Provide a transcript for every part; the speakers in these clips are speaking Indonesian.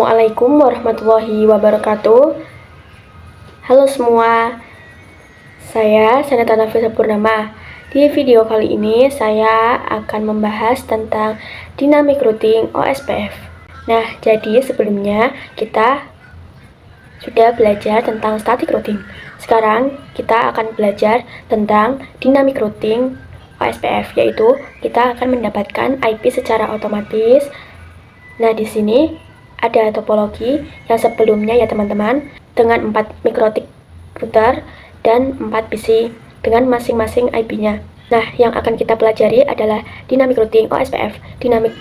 Assalamualaikum warahmatullahi wabarakatuh. Halo semua, saya Sanata Nafisa Purnama. Di video kali ini saya akan membahas tentang dynamic routing OSPF. Nah, jadi sebelumnya kita sudah belajar tentang static routing. Sekarang kita akan belajar tentang dynamic routing OSPF, yaitu kita akan mendapatkan IP secara otomatis. Nah, di sini ada topologi yang sebelumnya ya teman-teman, dengan 4 mikrotik router dan 4 PC dengan masing-masing IP-nya. Nah, yang akan kita pelajari adalah dynamic routing OSPF. Dynamic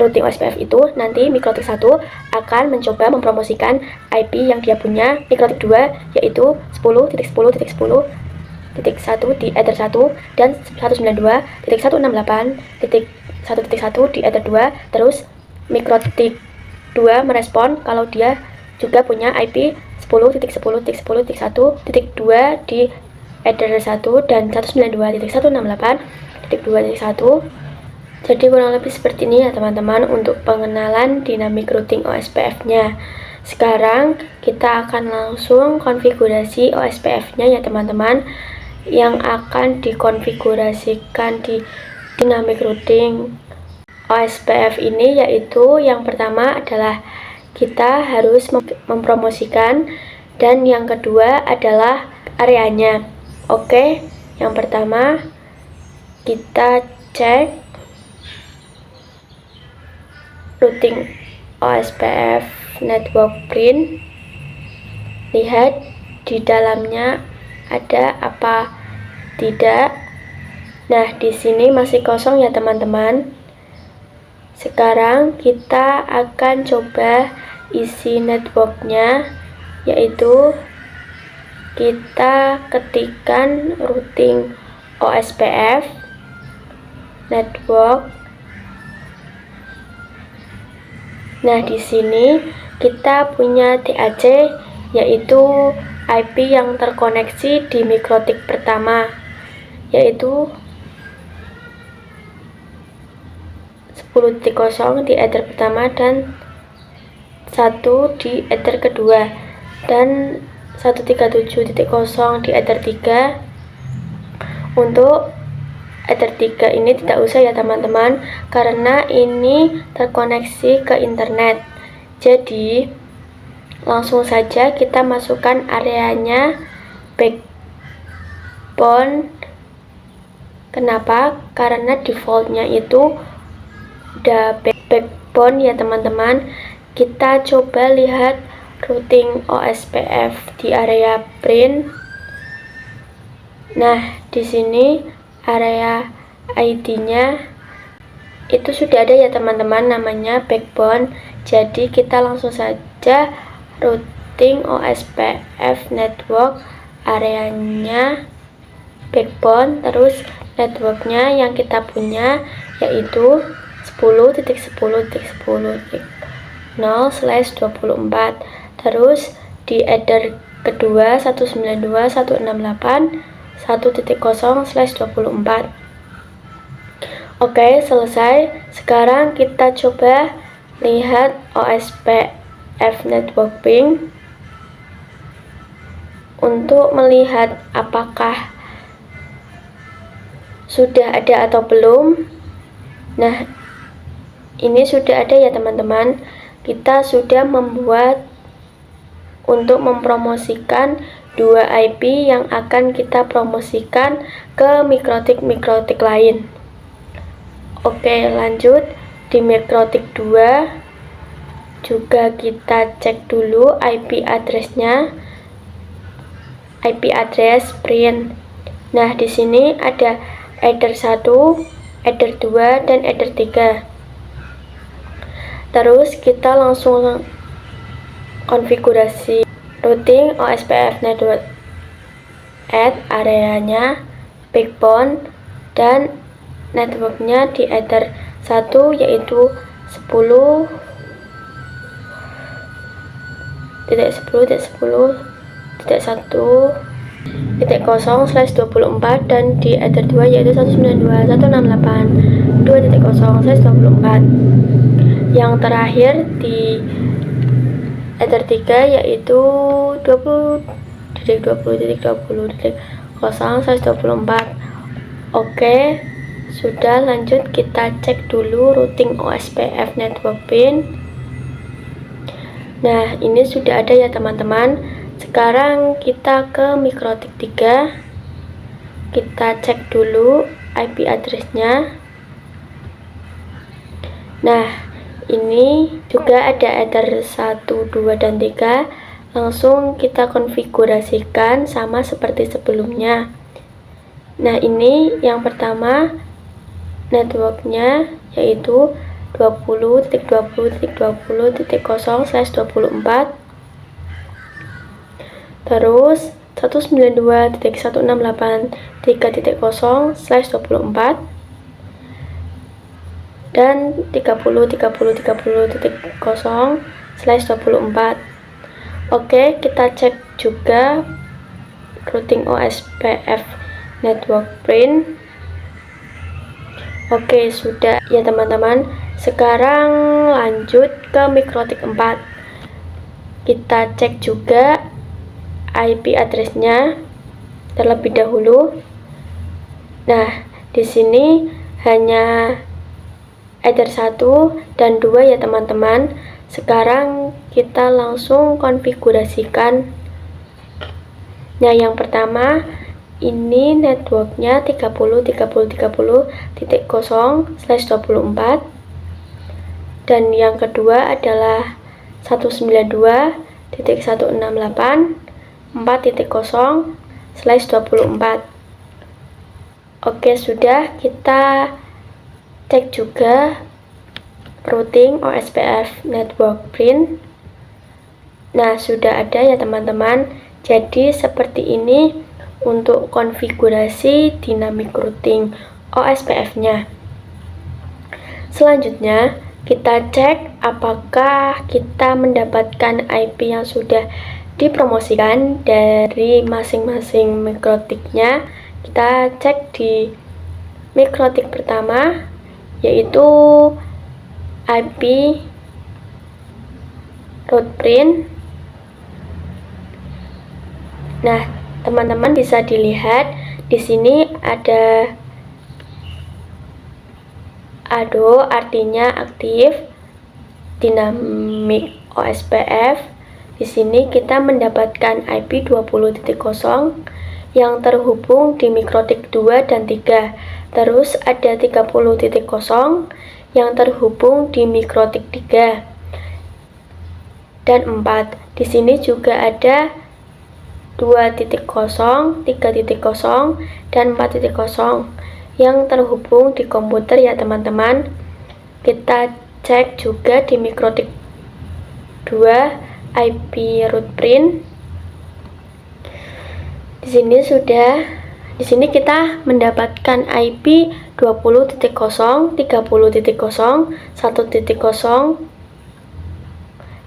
routing OSPF itu nanti mikrotik 1 akan mencoba mempromosikan IP yang dia punya mikrotik 2, yaitu 10.10.10.1 di ether 1 dan 192.168.1.1 di ether 2. Terus mikrotik 2 merespon kalau dia juga punya IP 10.10.10.1.2 di ether 1 dan 192.168.2.1. Jadi kurang lebih seperti ini ya teman-teman untuk pengenalan dynamic routing OSPF-nya. Sekarang kita akan langsung konfigurasi OSPF-nya ya teman-teman. Yang akan dikonfigurasikan di dynamic routing OSPF ini yaitu yang pertama adalah kita harus mempromosikan, dan yang kedua adalah areanya. Oke, yang pertama kita cek routing OSPF network print, lihat di dalamnya ada apa tidak. Nah, di sini masih kosong ya teman-teman. Sekarang kita akan coba isi networknya, yaitu kita ketikkan routing OSPF network. Nah, di sini kita punya DAC, yaitu IP yang terkoneksi di mikrotik pertama, yaitu 10.0 di ether pertama dan 1 di ether kedua, dan 137.0 di ether 3. Untuk ether 3 ini tidak usah ya teman-teman, karena ini terkoneksi ke internet. Jadi langsung saja kita masukkan areanya backbone. Kenapa? Karena defaultnya itu udah backbone ya teman-teman. Kita coba lihat routing OSPF di area print. Nah, di sini area ID-nya itu sudah ada ya teman-teman, namanya backbone. Jadi kita langsung saja routing OSPF network, areanya backbone, terus networknya yang kita punya yaitu 10.10.10.0/24. Terus di ether kedua 192.168.1.0/24. Oke, selesai. Sekarang kita coba lihat OSPF network ping untuk melihat apakah sudah ada atau belum. Nah, ini sudah ada ya teman-teman. Kita sudah membuat untuk mempromosikan 2 IP yang akan kita promosikan ke mikrotik lain. Oke, lanjut. Di mikrotik 2 juga kita cek dulu IP address-nya, IP address print. Nah, di sini ada ether 1, ether 2 dan ether 3. Terus kita langsung konfigurasi routing OSPF network, add areanya backbone dan networknya di ether 1 yaitu 10.10.10.1.0/24 dan di ether 2 yaitu 192.168.2.0/24. Yang terakhir di Ether 3 yaitu 20.20.20.0/24. Oke, sudah. Lanjut kita cek dulu routing OSPF network pin. Nah, ini sudah ada ya teman-teman. Sekarang kita ke MikroTik 3. Kita cek dulu IP address-nya. Nah, ini juga ada Ether 1, 2, dan 3. Langsung kita konfigurasikan sama seperti sebelumnya. Nah, ini yang pertama networknya yaitu 20.20.20.0/24, terus 192.1683.0/24, dan 30.30.30.0/24. Oke, kita cek juga routing OSPF network pin. Oke, sudah ya teman-teman. Sekarang lanjut ke MikroTik 4. Kita cek juga IP address-nya terlebih dahulu. Nah, di sini hanya Ether 1 dan 2 ya teman-teman. Sekarang kita langsung konfigurasikan. Nah, yang pertama ini networknya 30.30.30.0/24, dan yang kedua adalah 192.168.4.0/24. Oke, sudah. Kita cek juga routing OSPF network pin. Nah, sudah ada ya teman-teman. Jadi seperti ini untuk konfigurasi dynamic routing OSPF-nya. Selanjutnya, kita cek apakah kita mendapatkan IP yang sudah dipromosikan dari masing-masing MikroTik-nya. Kita cek di MikroTik pertama, yaitu IP route print. Nah, teman-teman bisa dilihat di sini ada ADO, artinya aktif dynamic OSPF. Di sini kita mendapatkan IP 20.0 yang terhubung di MikroTik 2 dan 3. Terus ada 30.0 yang terhubung di MikroTik 3 dan 4. Di sini juga ada 2.0, 3.0, dan 4.0 yang terhubung di komputer ya teman-teman. Kita cek juga di MikroTik 2 IP route print. Di sini kita mendapatkan IP 20.0, 30.0, 1.0,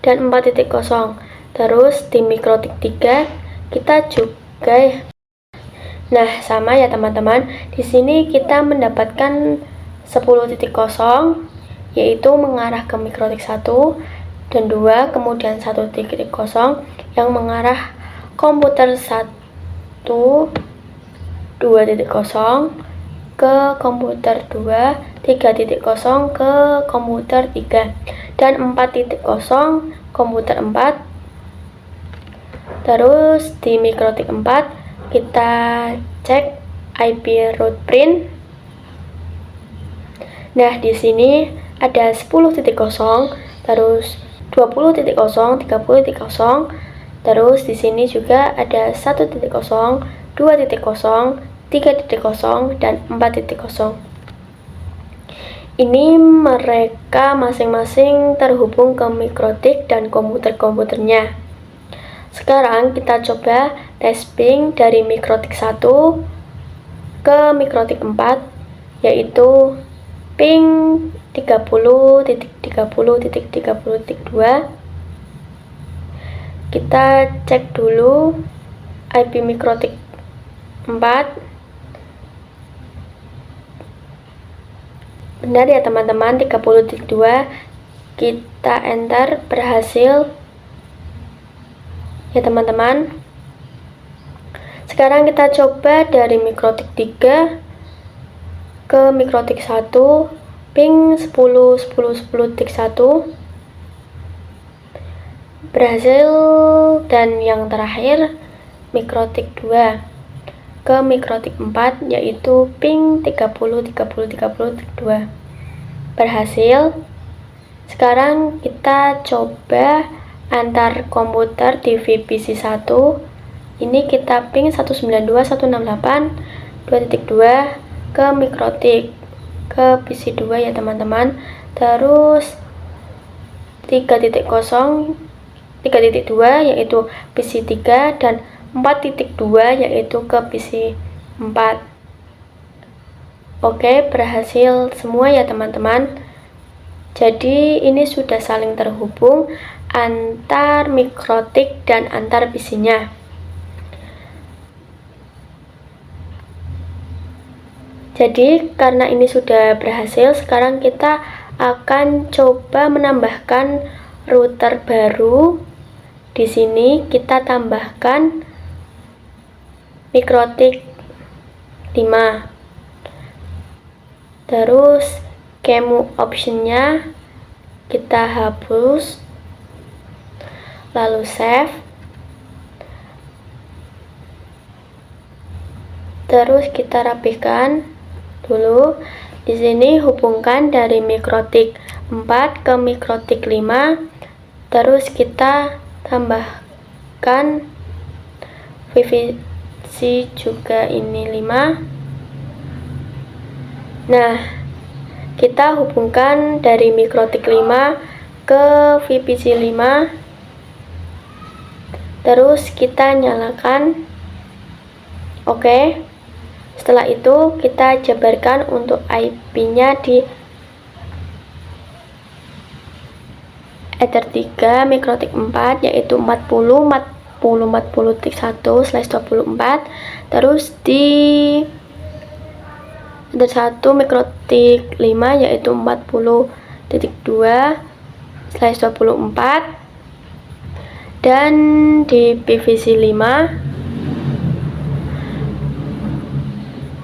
dan 4.0. Terus di MikroTik 3 kita juga, nah sama ya teman-teman. Di sini kita mendapatkan 10.0 yaitu mengarah ke MikroTik 1 dan 2, kemudian 1.0 yang mengarah komputer 1, 2.0 ke komputer 2, 3.0 ke komputer 3, dan 4.0 komputer 4. Terus di MikroTik 4 kita cek IP route print. Nah, di sini ada 10.0, terus 20.0, 30.0, terus di sini juga ada 1.0, 2.0, 3.0, dan 4.0. Ini mereka masing-masing terhubung ke MikroTik dan komputer-komputernya. Sekarang kita coba tes ping dari MikroTik 1 ke MikroTik 4, yaitu ping 30.30.30.2. Kita cek dulu IP MikroTik 4. Benar ya teman-teman, 30.2. Kita enter, berhasil. ya teman-teman. Sekarang kita coba dari mikrotik 3 ke mikrotik 1, ping 10 10 10 tik 1 berhasil. Dan yang terakhir mikrotik 2 ke mikrotik 4, yaitu ping 30 30 30 tik 2 berhasil. Sekarang kita coba antar komputer di VPC 1. Ini kita ping 192.168.2.2 ke mikrotik ke PC 2 ya teman-teman. Terus 3.0 3.2 yaitu PC 3 dan 4.2 yaitu ke PC 4. Oke, berhasil semua ya teman-teman. Jadi ini sudah saling terhubung antar mikrotik dan antar PC-nya. Jadi karena ini sudah berhasil, sekarang kita akan coba menambahkan router baru. Di sini kita tambahkan mikrotik 5. Terus kemu optionnya kita hapus, lalu save. Terus kita rapihkan dulu. Di sini hubungkan dari mikrotik 4 ke mikrotik 5. Terus kita tambahkan VPC juga ini 5. Nah, kita hubungkan dari mikrotik 5 ke VPC 5. Terus kita nyalakan. Oke. Setelah itu kita jabarkan untuk IP-nya di Ether 3 mikrotik 4, yaitu 40.40.40.1/24. Terus di Ether 1 mikrotik 5 yaitu 40.2/24. Dan di PVC 5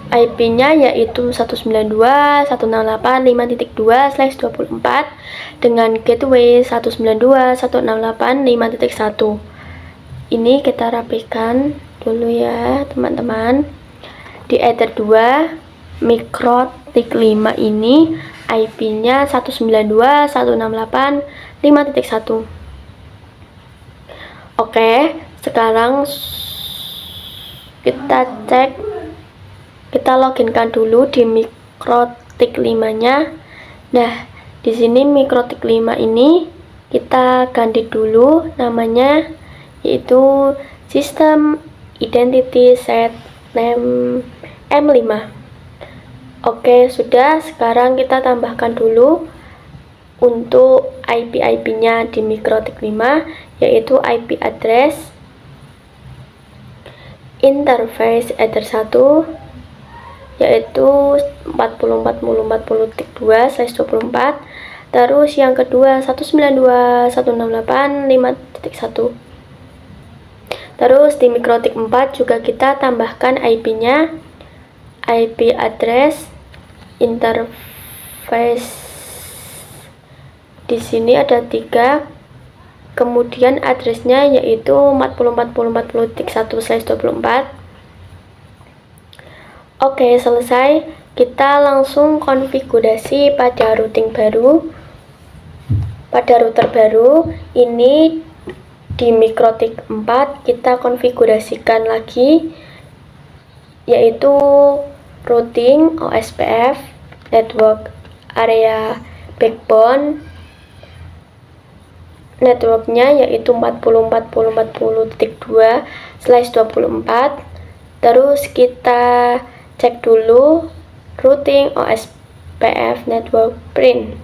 IP-nya yaitu 192.168.5.2/24 dengan gateway 192.168.5.1. Ini kita rapikan dulu ya teman-teman. Di Ether 2 mikrotik 5 ini IP-nya 192.168.5.1. Oke, sekarang kita cek. Kita loginkan dulu di mikrotik 5-nya. Nah, di sini mikrotik 5 ini kita ganti dulu namanya, yaitu System Identity Set Name M5. Oke, sudah. Sekarang kita tambahkan dulu untuk IP-nya di mikrotik 5, yaitu IP address interface Ether 1 yaitu 40.40.40.2/24. Terus yang kedua 192.168.5.1. Terus di mikrotik 4 juga kita tambahkan IP-nya, IP address interface. Di sini ada 3. Kemudian addressnya yaitu 40.40.40.1/24. Oke, selesai. Kita langsung konfigurasi pada routing baru. Pada router baru ini di mikrotik 4 kita konfigurasikan lagi, yaitu routing OSPF network area backbone. Networknya yaitu 40.40.40.2/24. Terus kita cek dulu routing OSPF network print.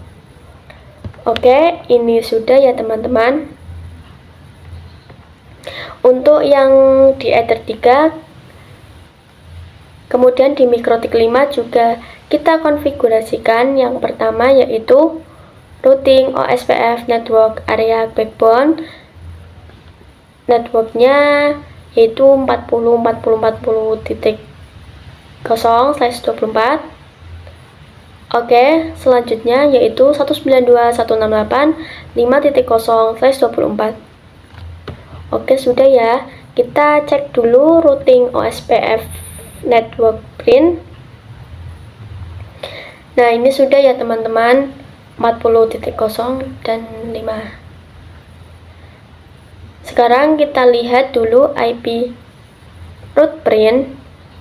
Oke, ini sudah ya teman-teman. Untuk yang di Ether 3, kemudian di mikrotik 5 juga kita konfigurasikan. Yang pertama yaitu routing OSPF network area backbone. networknya yaitu 40.40.40.0/24. Oke, selanjutnya yaitu 192.168.5.0/24. Oke, sudah ya. Kita cek dulu routing OSPF network print. Nah, ini sudah ya teman-teman, 40.0 dan 5. Sekarang kita lihat dulu IP root print.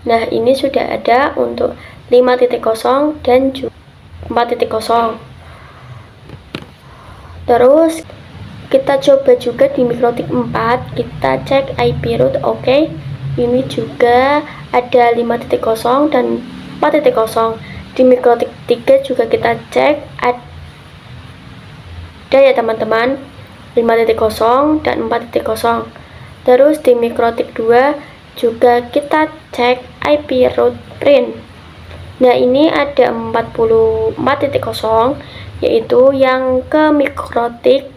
Nah, ini sudah ada untuk 5.0 dan 4.0. Terus kita coba juga di mikrotik 4, kita cek IP root. Oke, ini juga ada 5.0 dan 4.0. Di mikrotik 3 juga kita cek ada ya teman-teman, 5.0 dan 4.0. Terus di mikrotik 2 juga kita cek IP root print. Nah, ini ada 44.0 yaitu yang ke mikrotik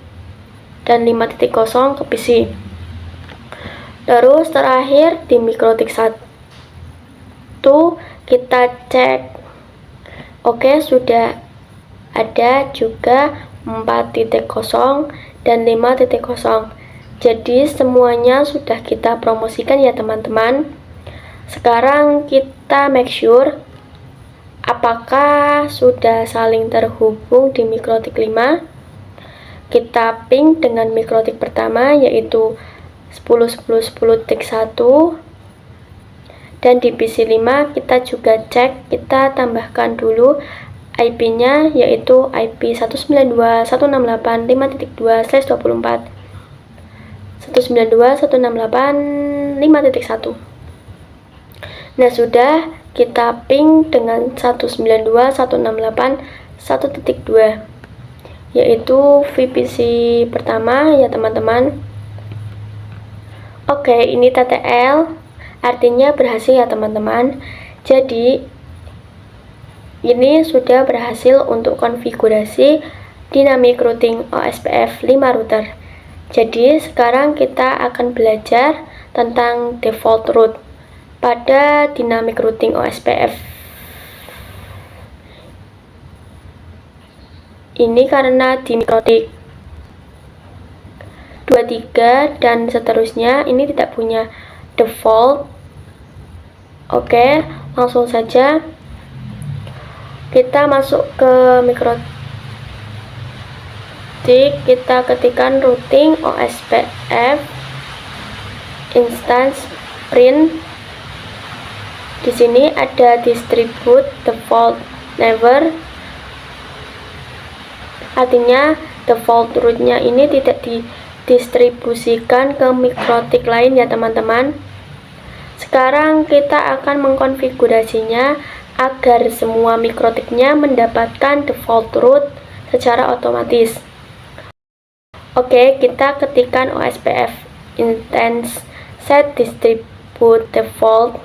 dan 5.0 ke PC. Terus terakhir di mikrotik 1 kita cek. Oke, sudah ada juga 4.0 dan 5.0. Jadi semuanya sudah kita promosikan ya teman-teman. Sekarang kita make sure apakah sudah saling terhubung di mikrotik 5. Kita ping dengan mikrotik pertama yaitu 10.10.10.1, dan di PC 5 kita juga cek, kita tambahkan dulu IP-nya yaitu IP 192.168.5.2/24, 192.168.5.1. Nah, sudah, kita ping dengan 192.168.1.2 yaitu VPC pertama ya teman-teman. Oke, ini TTL, artinya berhasil ya teman-teman. Jadi ini sudah berhasil untuk konfigurasi dynamic routing OSPF 5 router. Jadi sekarang kita akan belajar tentang default route pada dynamic routing OSPF. Ini karena di mikrotik 23 dan seterusnya ini tidak punya default. Oke, langsung saja kita masuk ke mikrotik, kita ketikkan routing OSPF instance print. Di sini ada distribute default never, artinya default route-nya ini tidak didistribusikan ke mikrotik lain ya teman-teman. Sekarang kita akan mengkonfigurasinya agar semua mikrotiknya mendapatkan default route secara otomatis. Oke, kita ketikkan OSPF instance set distribute default.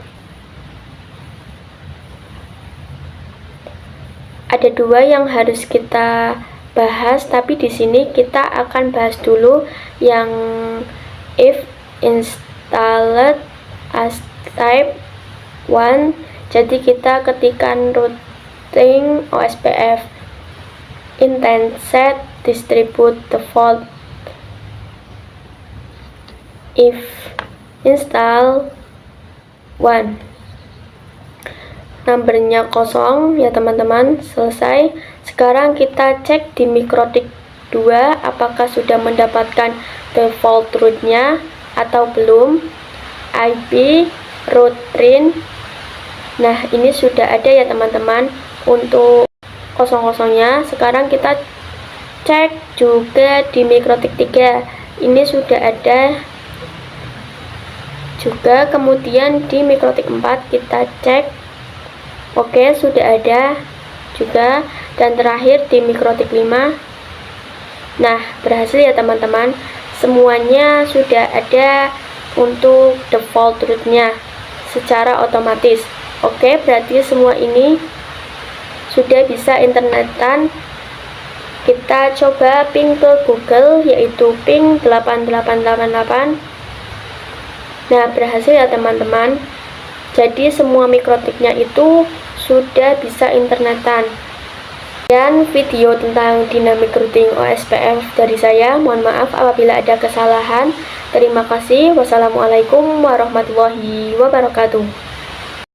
Ada dua yang harus kita bahas, tapi di sini kita akan bahas dulu yang if installed as type 1. Jadi kita ketikkan routing OSPF intent set distribute default if install 1, numbernya 0 ya teman-teman. Selesai. Sekarang kita cek di mikrotik 2 apakah sudah mendapatkan default route-nya atau belum. IP route print. Nah, ini sudah ada ya teman-teman untuk 00-nya. Sekarang kita cek juga di mikrotik 3. Ini sudah ada juga. Kemudian di mikrotik 4 kita cek. Oke, sudah ada juga. Dan terakhir di mikrotik 5. Nah, berhasil ya teman-teman. Semuanya sudah ada untuk default route-nya secara otomatis. Oke, berarti semua ini sudah bisa internetan. Kita coba ping ke Google yaitu ping 8888 Nah, berhasil ya teman-teman. Jadi semua mikrotiknya itu sudah bisa internetan. Dan video tentang dynamic routing OSPF dari saya. Mohon maaf apabila ada kesalahan. Terima kasih. Wassalamualaikum warahmatullahi wabarakatuh.